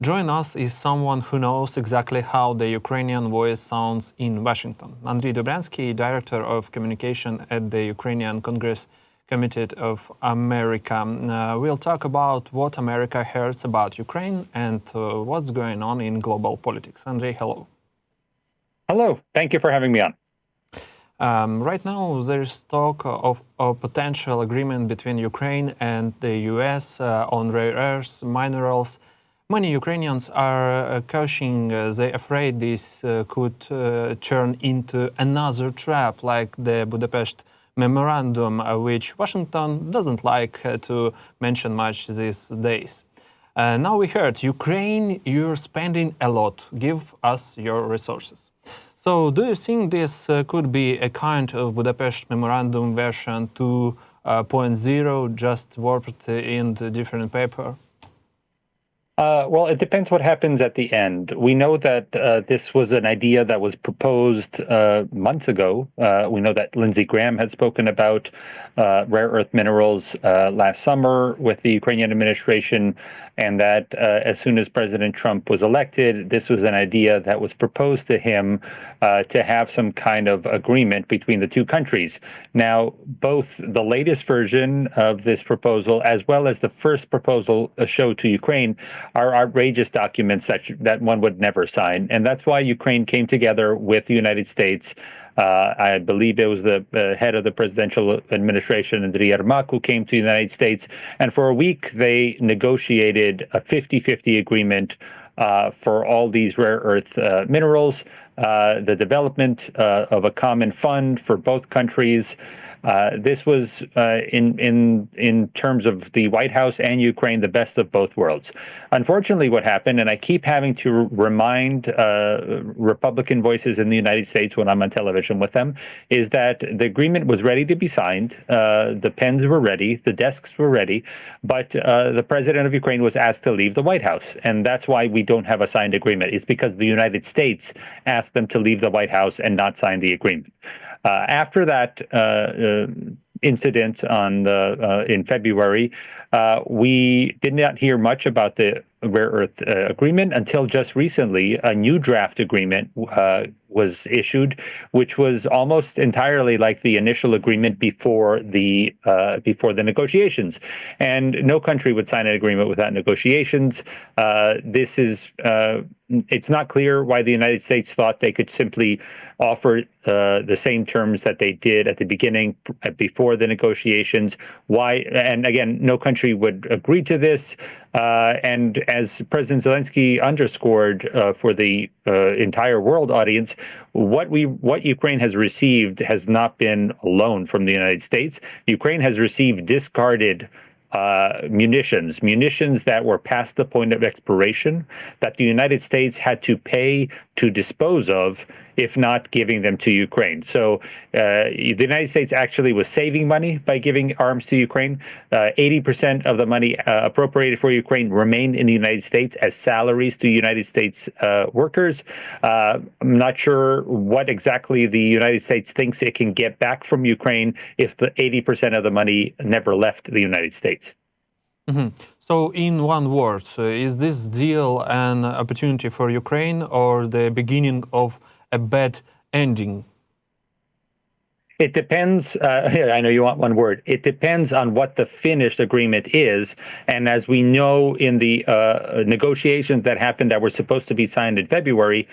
Join us is someone who knows exactly how the Ukrainian voice sounds in Washington. Andriy Dobryansky, Director of Communication at the Ukrainian Congress Committee of America. We'll talk about what America hears about Ukraine and what's going on in global politics. Andriy, hello. Hello. Thank you for having me on. Right now, there's talk of a potential agreement between Ukraine and the US on rare earths, minerals. Many Ukrainians are cautioning, they're afraid this could turn into another trap like the Budapest Memorandum, which Washington doesn't like to mention much these days. Now we heard, Ukraine, you're spending a lot, give us your resources. So do you think this could be a kind of Budapest Memorandum version 2.0, just warped in the different paper? Well, it depends what happens at the end. We know that this was an idea that was proposed months ago. We know that Lindsey Graham had spoken about rare earth minerals last summer with the Ukrainian administration, and that as soon as President Trump was elected, this was an idea that was proposed to him to have some kind of agreement between the two countries. Now, both the latest version of this proposal as well as the first proposal showed to Ukraine are outrageous documents that one would never sign. And that's why Ukraine came together with the United States. I believe it was the head of the presidential administration, Andriy Dobryansky, who came to the United States. And for a week, they negotiated a 50-50 agreement for all these rare earth minerals, the development of a common fund for both countries. This was, in terms of the White House and Ukraine, the best of both worlds. Unfortunately, what happened, and I keep having to remind Republican voices in the United States when I'm on television with them, is that the agreement was ready to be signed. The pens were ready, the desks were ready, but the president of Ukraine was asked to leave the White House. And that's why we don't have a signed agreement. It's because the United States asked them to leave the White House and not sign the agreement. After that incident in February, we did not hear much about the rare earth agreement until just recently. A new draft agreement was issued, which was almost entirely like the initial agreement before the negotiations. And no country would sign an agreement without negotiations. This is it's not clear why the United States thought they could simply offer the same terms that they did at the beginning, before the negotiations. Why? And again, no country would agree to this. And as President Zelensky underscored for the entire world audience, what Ukraine has received has not been a loan from the United States. Ukraine has received discarded munitions that were past the point of expiration, that the United States had to pay to dispose of, if not giving them to Ukraine. So the United States actually was saving money by giving arms to Ukraine. 80% of the money appropriated for Ukraine remained in the United States as salaries to United States workers. I'm not sure what exactly the United States thinks it can get back from Ukraine if the 80% of the money never left the United States. Mm-hmm. So in one word, is this deal an opportunity for Ukraine or the beginning of a bad ending? It depends. I know you want one word. It depends on what the finished agreement is. And as we know in the negotiations that happened that were supposed to be signed in February,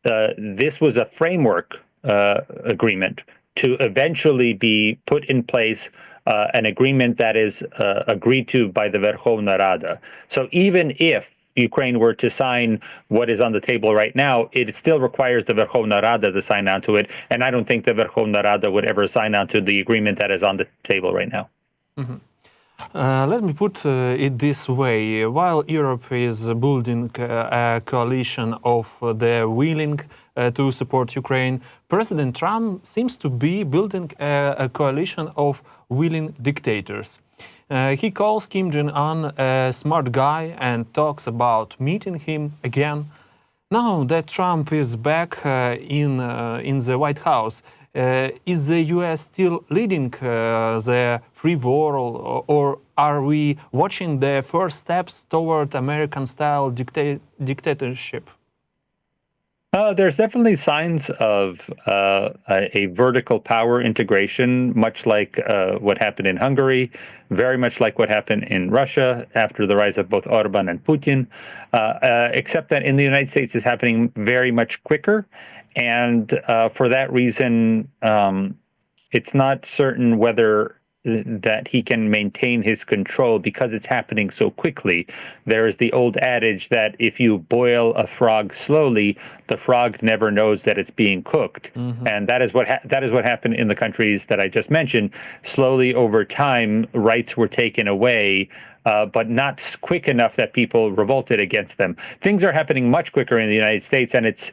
this was a framework agreement to eventually be put in place an agreement that is agreed to by the Verkhovna Rada. So even if Ukraine were to sign what is on the table right now, it still requires the Verkhovna Rada to sign on to it. And I don't think the Verkhovna Rada would ever sign on to the agreement that is on the table right now. Mm-hmm. Let me put it this way. While Europe is building a coalition of the willing to support Ukraine, President Trump seems to be building a coalition of willing dictators. He calls Kim Jong-un a smart guy and talks about meeting him again. Now that Trump is back in the White House, is the U.S. still leading the free world, or are we watching the first steps toward American-style dictatorship? There's definitely signs of a vertical power integration, much like what happened in Hungary, very much like what happened in Russia after the rise of both Orban and Putin, except that in the United States it's happening very much quicker. And for that reason, it's not certain whether that he can maintain his control because it's happening so quickly. There is the old adage that if you boil a frog slowly, the frog never knows that it's being cooked. And that is what happened in the countries that I just mentioned. Slowly over time, rights were taken away, but not quick enough that people revolted against them. Things are happening much quicker in the United States, and it's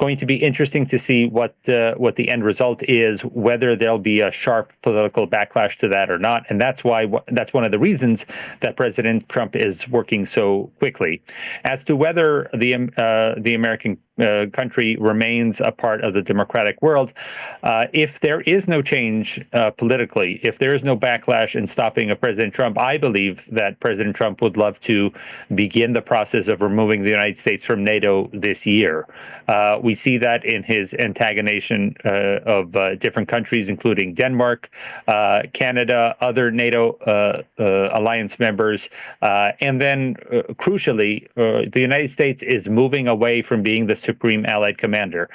going to be interesting to see what the end result is, whether there'll be a sharp political backlash to that or not. And that's one of the reasons that President Trump is working so quickly. As to whether the American country remains a part of the democratic world, if there is no change politically, if there is no backlash in stopping of President Trump, I believe that President Trump would love to begin the process of removing the United States from NATO this year. We see that in his antagonization of different countries, including Denmark, Canada, other NATO alliance members, and then crucially, the United States is moving away from being the Supreme Allied Commander.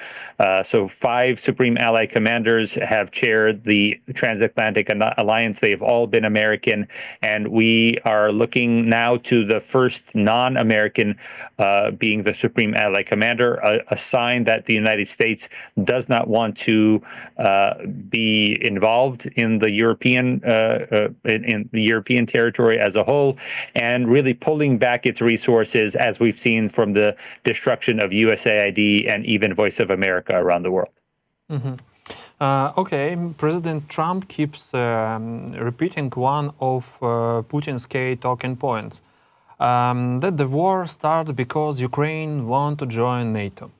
So 5 Supreme Allied Commanders have chaired the Transatlantic Alliance. They have all been American, and we are looking now to the first non-American being the Supreme Allied Commander, a sign that the United States does not want to be involved in the European territory as a whole, and really pulling back its resources, as we've seen from the destruction of USAID and even Voice of America around the world. Okay, President Trump keeps repeating one of Putin's key talking points, that the war started because Ukraine want to join NATO.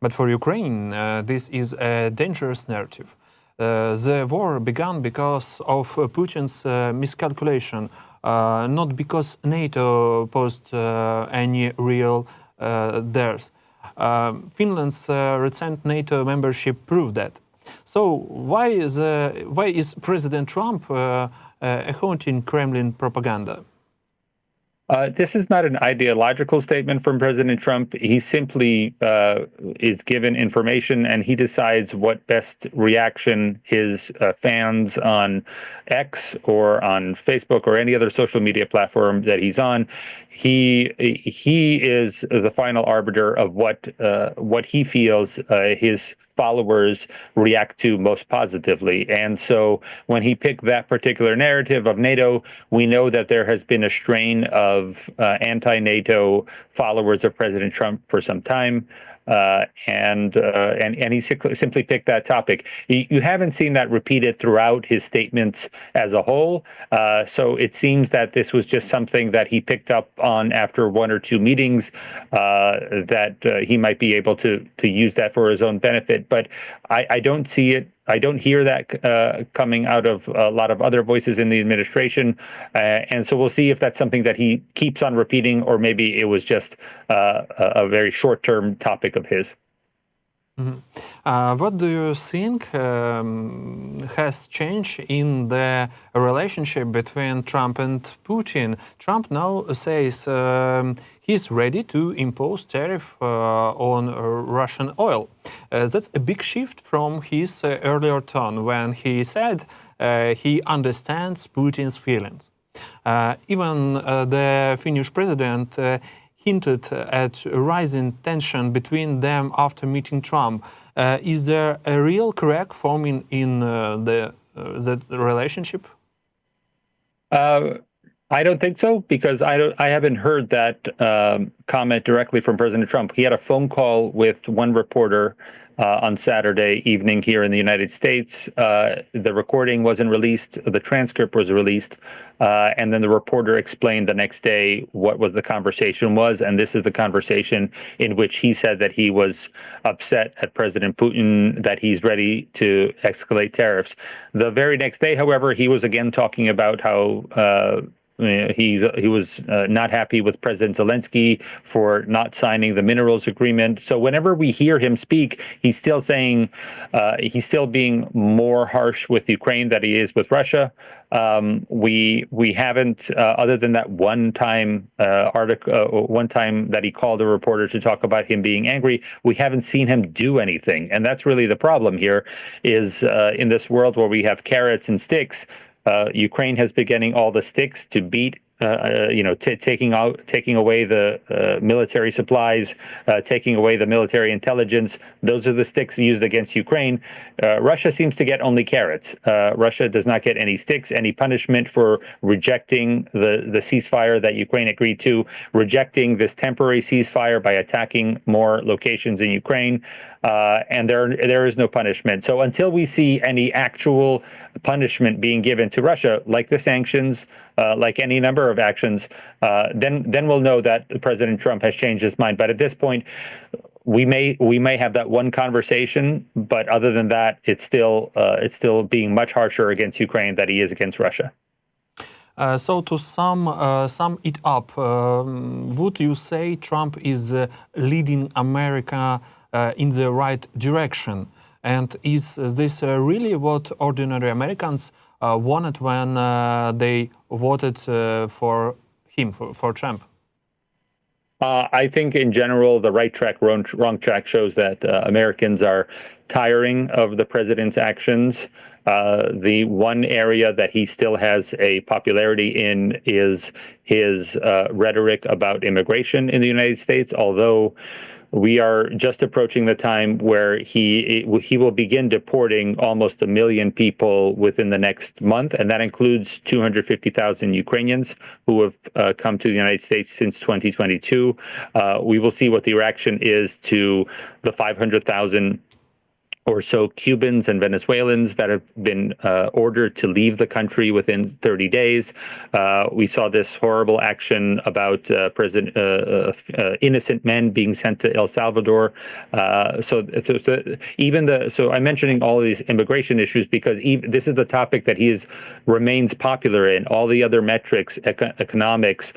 But for Ukraine, this is a dangerous narrative. The war began because of Putin's miscalculation, not because NATO posed any real theirs. Finland's recent NATO membership proved that. So why is President Trump haunting Kremlin propaganda? This is not an ideological statement from President Trump. He simply is given information and he decides what best reaction his fans on X or on Facebook or any other social media platform that he's on. He is the final arbiter of what he feels his followers react to most positively. And so when he picked that particular narrative of NATO, we know that there has been a strain of anti-NATO followers of President Trump for some time. And he simply picked that topic. You haven't seen that repeated throughout his statements as a whole. So it seems that this was just something that he picked up on after 1 or 2 meetings, that he might be able to use that for his own benefit. But I don't see it. I don't hear that coming out of a lot of other voices in the administration. And so we'll see if that's something that he keeps on repeating, or maybe it was just a very short-term topic of his. What do you think has changed in the relationship between Trump and Putin? Trump now says he's ready to impose tariff on Russian oil. That's a big shift from his earlier tone when he said he understands Putin's feelings. Even the Finnish president hinted at rising tension between them after meeting Trump. Is there a real crack forming in the relationship? I don't think so, because I haven't heard that comment directly from President Trump. He had a phone call with one reporter on Saturday evening here in the United States. The recording wasn't released, the transcript was released, and then the reporter explained the next day what the conversation was, and this is the conversation in which he said that he was upset at President Putin, that he's ready to escalate tariffs. The very next day, however, he was again talking about how he was not happy with President Zelensky for not signing the minerals agreement. So whenever we hear him speak, he's still saying he's still being more harsh with Ukraine than he is with Russia. We haven't, other than that one time one time that he called a reporter to talk about him being angry, we haven't seen him do anything. And that's really the problem here is in this world where we have carrots and sticks, Ukraine has been getting all the sticks to beat, taking away the military supplies, taking away the military intelligence. Those are the sticks used against Ukraine. Russia seems to get only carrots. Russia does not get any sticks, any punishment for rejecting the ceasefire that Ukraine agreed to, rejecting this temporary ceasefire by attacking more locations in Ukraine. And there is no punishment. So until we see any actual punishment being given to Russia, like the sanctions, like any number of actions, then we'll know that President Trump has changed his mind. But at this point, we may have that one conversation, but other than that, it's still being much harsher against Ukraine than he is against Russia. So to sum it up, would you say Trump is leading America in the right direction? And is this really what ordinary Americans wanted when they voted for him, for Trump? I think in general, the right track, wrong track shows that Americans are tiring of the president's actions. The one area that he still has a popularity in is his rhetoric about immigration in the United States, although we are just approaching the time where he will begin deporting almost 1 million people within the next month, and that includes 250,000 Ukrainians who have come to the United States since 2022. We will see what the reaction is to the 500,000 or so Cubans and Venezuelans that have been ordered to leave the country within 30 days. We saw this horrible action about innocent men being sent to El Salvador. So I'm mentioning all of these immigration issues because this is the topic that remains popular in. All the other metrics, economics,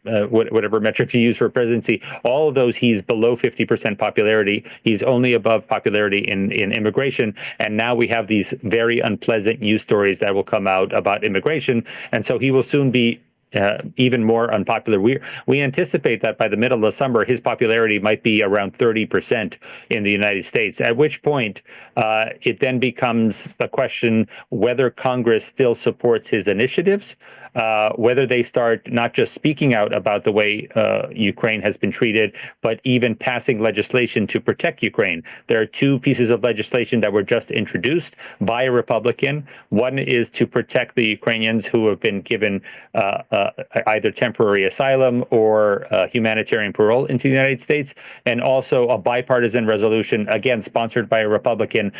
whatever metrics you use for presidency, all of those, he's below 50% popularity. He's only above popularity in immigration. And now we have these very unpleasant news stories that will come out about immigration. And so he will soon be even more unpopular. We anticipate that by the middle of the summer, his popularity might be around 30% in the United States, at which point it then becomes a question whether Congress still supports his initiatives, whether they start not just speaking out about the way Ukraine has been treated, but even passing legislation to protect Ukraine. There are two pieces of legislation that were just introduced by a Republican. One is to protect the Ukrainians who have been given either temporary asylum or humanitarian parole into the United States, and also a bipartisan resolution, again sponsored by a Republican,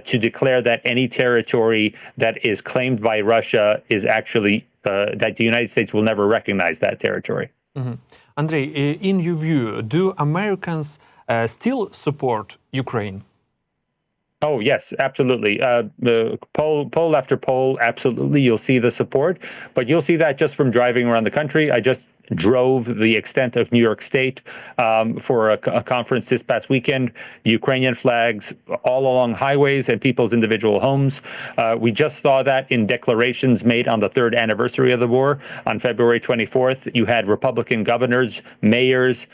to declare that any territory that is claimed by Russia is actually that the United States will never recognize that territory. Mm-hmm. Andriy, in your view, do Americans still support Ukraine? Oh, yes, absolutely. Poll after poll, absolutely, you'll see the support. But you'll see that just from driving around the country. I just drove the extent of New York State for a conference this past weekend. Ukrainian flags all along highways and people's individual homes. We just saw that in declarations made on the 3rd anniversary of the war. On February 24th, you had Republican governors, mayors,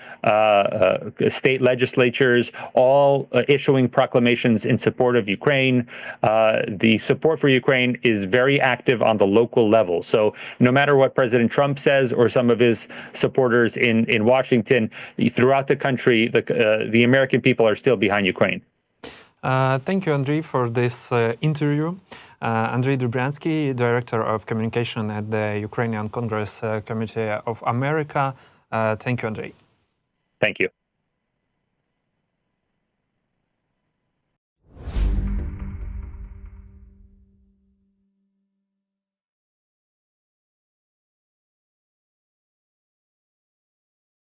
state legislatures, all issuing proclamations in support of Ukraine. The support for Ukraine is very active on the local level. So no matter what President Trump says or some of his supporters in Washington, throughout the country, the American people are still behind Ukraine. Thank you, Andriy, for this interview. Andriy Dobryansky, Director of Communication at the Ukrainian Congress Committee of America. Thank you, Andriy. Thank you.